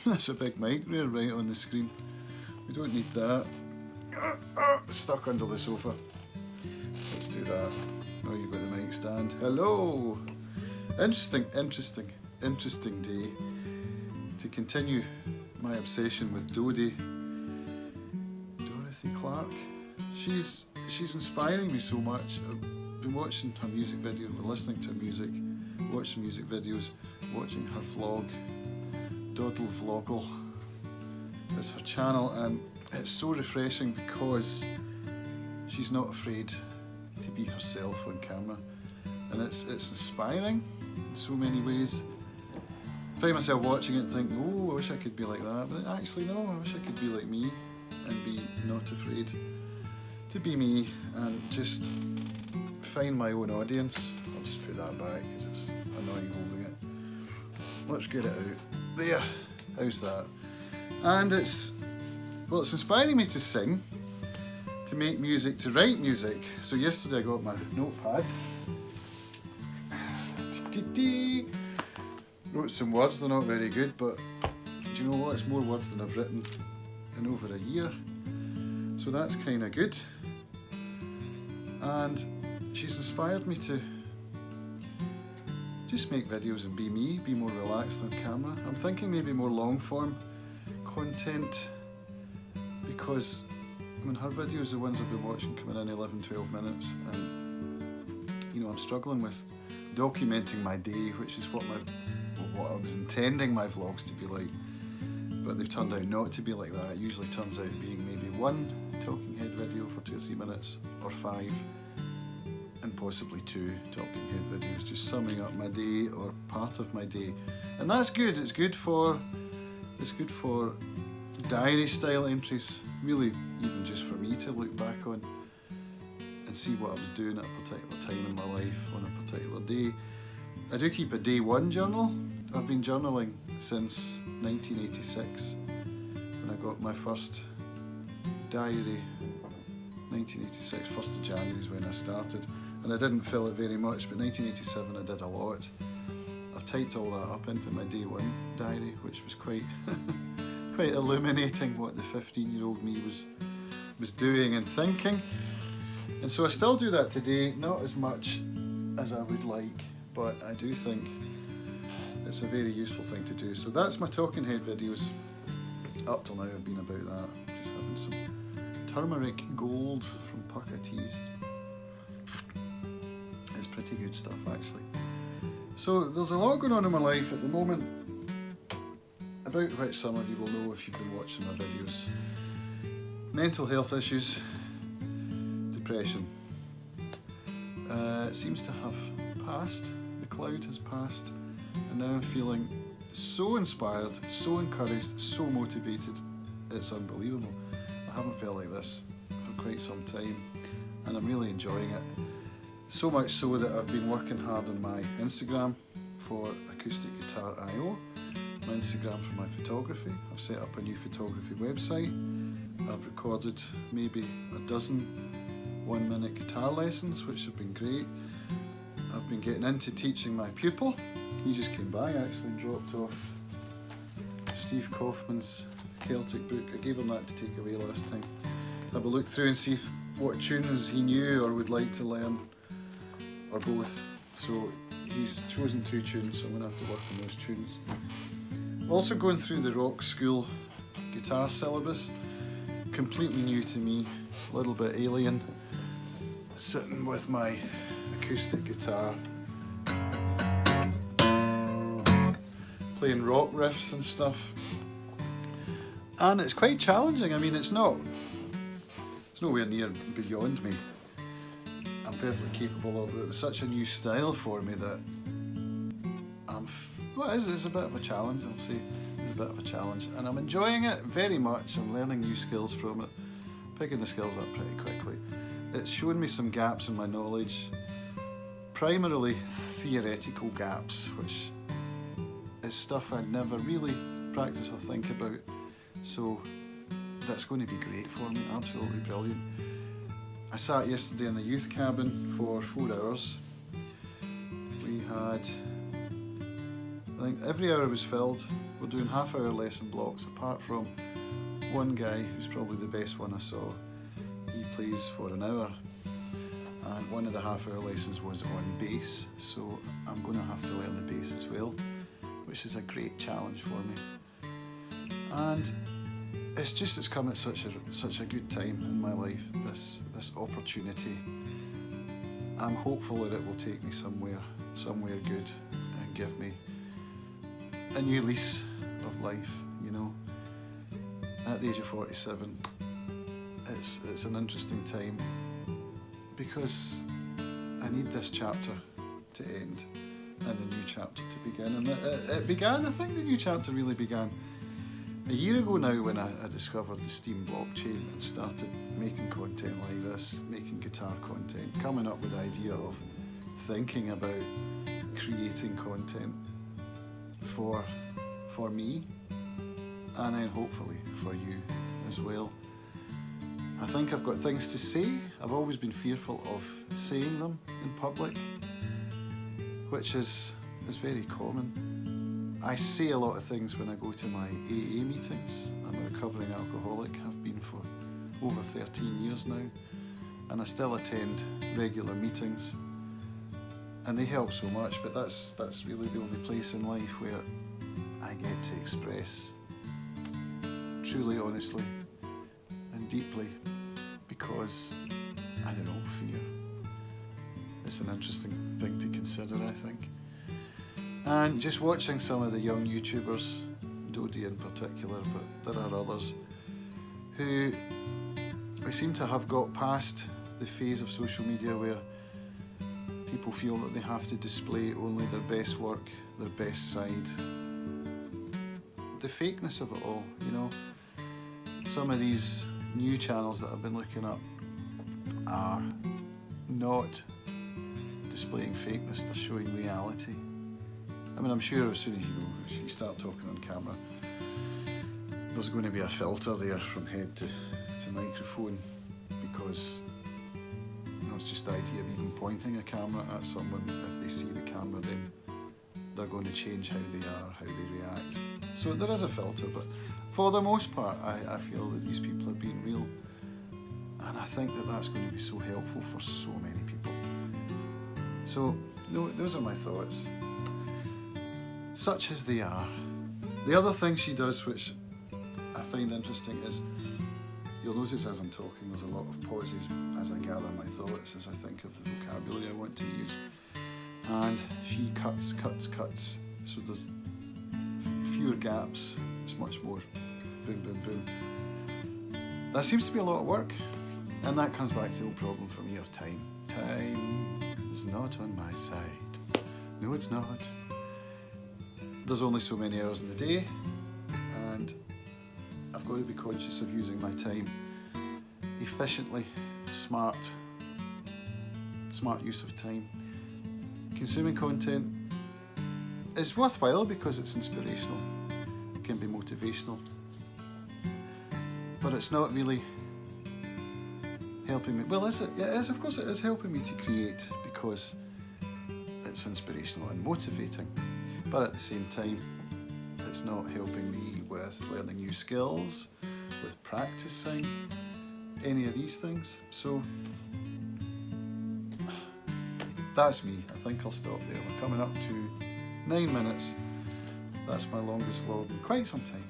That's a big mic there right on the screen. We don't need that. Stuck under the sofa. Let's do that. Oh, you've got the mic stand. Hello! Interesting day to continue my obsession with Dorothy Clark. She's inspiring me so much. I've been watching her music videos, listening to her music, watching music videos, watching her vlog. Doddle Vloggle is her channel, and it's so refreshing because she's not afraid to be herself on camera, and it's inspiring in so many ways. I find myself watching it and think, oh, I wish I could be like that, but actually no, I wish I could be like me and be not afraid to be me and just find my own audience. I'll just put that back because it's annoying holding it. Let's get it out. There, how's that? And it's inspiring me to sing, to make music, to write music. So yesterday I got my notepad, wrote some words. They're not very good, but do you know what? It's more words than I've written in over a year. So that's kind of good. And she's inspired me to just make videos and be me, be more relaxed on camera. I'm thinking maybe more long form content, because I mean her videos, the ones I've been watching, coming in 11-12 minutes, and you know I'm struggling with documenting my day, which is what I was intending my vlogs to be like, but they've turned out not to be like that. It usually turns out being maybe one talking head video for 2 or 3 minutes, or 5, and possibly 2 talking head videos, just summing up my day or part of my day. And that's good. It's good for diary style entries, really, even just for me to look back on and see what I was doing at a particular time in my life on a particular day. I do keep a day one journal. I've been journaling since 1986 when I got my first diary. 1986, 1st of January is when I started, and I didn't fill it very much, but 1987 I did a lot. I've typed all that up into my day one diary, which was quite quite illuminating what the 15-year-old me was doing and thinking. And so I still do that today, not as much as I would like, but I do think it's a very useful thing to do. So that's my talking head videos. Up till now I've been about that, just having some turmeric gold from Pucka Teas. It's pretty good stuff actually. So there's a lot going on in my life at the moment, about which some of you will know if you've been watching my videos. Mental health issues, depression. It seems to have passed, the cloud has passed, and now I'm feeling so inspired, so encouraged, so motivated. It's unbelievable. I haven't felt like this for quite some time, and I'm really enjoying it. So much so that I've been working hard on my Instagram for Acoustic Guitar IO, my Instagram for my photography. I've set up a new photography website. I've recorded maybe a dozen 1-minute guitar lessons, which have been great. I've been getting into teaching my pupil. He just came by actually and dropped off Steve Kaufman's Celtic book. I gave him that to take away last time. Have a look through and see what tunes he knew or would like to learn, or both. So he's chosen 2 tunes, so I'm going to have to work on those tunes. Also going through the rock school guitar syllabus, completely new to me, a little bit alien, sitting with my acoustic guitar, playing rock riffs and stuff, and it's quite challenging. I mean, it's nowhere near beyond me. I'm perfectly capable of it. It was such a new style for me that it's a bit of a challenge, I'll say. It's a bit of a challenge, and I'm enjoying it very much. I'm learning new skills from it, picking the skills up pretty quickly. It's shown me some gaps in my knowledge, primarily theoretical gaps, which is stuff I'd never really practice or think about. So that's going to be great for me, absolutely brilliant. I sat yesterday in the youth cabin for 4 hours. We had I think every hour was filled. We're doing half-hour lesson blocks, apart from one guy who's probably the best one I saw. He plays for an hour, and one of the half-hour lessons was on bass, so I'm going to have to learn the bass as well, which is a great challenge for me. And it's come at such a good time in my life, this opportunity. I'm hopeful that it will take me somewhere good and give me a new lease of life, you know. At the age of 47, it's an interesting time because I need this chapter to end and the new chapter to begin. And it began, I think the new chapter really began a year ago now, when I discovered the Steam blockchain and started making content like this, making guitar content, coming up with the idea of thinking about creating content for me, and then hopefully for you as well. I think I've got things to say. I've always been fearful of saying them in public, which is very common. I say a lot of things when I go to my AA meetings. I'm a recovering alcoholic, have been for over 13 years now, and I still attend regular meetings, and they help so much, but that's really the only place in life where I get to express truly, honestly and deeply, because, I don't know, fear. It's an interesting thing to consider, I think. And just watching some of the young YouTubers, Dodie in particular, but there are others, who seem to have got past the phase of social media where people feel that they have to display only their best work, their best side. The fakeness of it all, you know. Some of these new channels that I've been looking up are not displaying fakeness, they're showing reality. I mean, I'm sure as soon as you start talking on camera, there's going to be a filter there from head to microphone, because it's just the idea of even pointing a camera at someone. If they see the camera, then they're going to change how they are, how they react. So there is a filter, but for the most part, I feel that these people are being real, and I think that that's going to be so helpful for so many people. So, those are my thoughts. Such as they are. The other thing she does, which I find interesting, is you'll notice as I'm talking there's a lot of pauses as I gather my thoughts, as I think of the vocabulary I want to use. And she cuts, so there's fewer gaps, it's much more boom, boom, boom. That seems to be a lot of work, and that comes back to the old problem for me of time. Time is not on my side. No, it's not. There's only so many hours in the day, and I've got to be conscious of using my time efficiently, smart use of time. Consuming content is worthwhile because it's inspirational, it can be motivational, but it's not really helping me. Well, is it? Yeah, it is. Of course it is helping me to create because it's inspirational and motivating. But at the same time, it's not helping me with learning new skills, with practicing, any of these things. So that's me. I think I'll stop there. We're coming up to 9 minutes. That's my longest vlog in quite some time.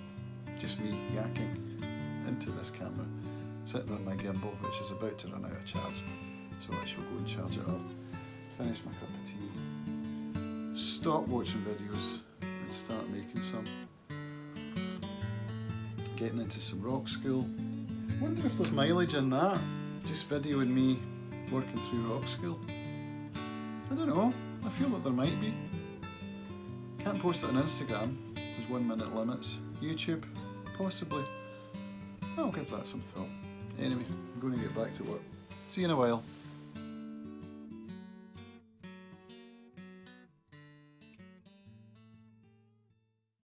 Just me yakking into this camera, sitting on my gimbal, which is about to run out of charge. So I shall go and charge it up, finish my cup of tea, stop watching videos and start making some. Getting into some rock school. Wonder if there's mileage in that, just videoing me working through rock school. I don't know, I feel that there might be. Can't post it on Instagram, there's 1 minute limits. YouTube, possibly. I'll give that some thought. Anyway, I'm going to get back to work. See you in a while.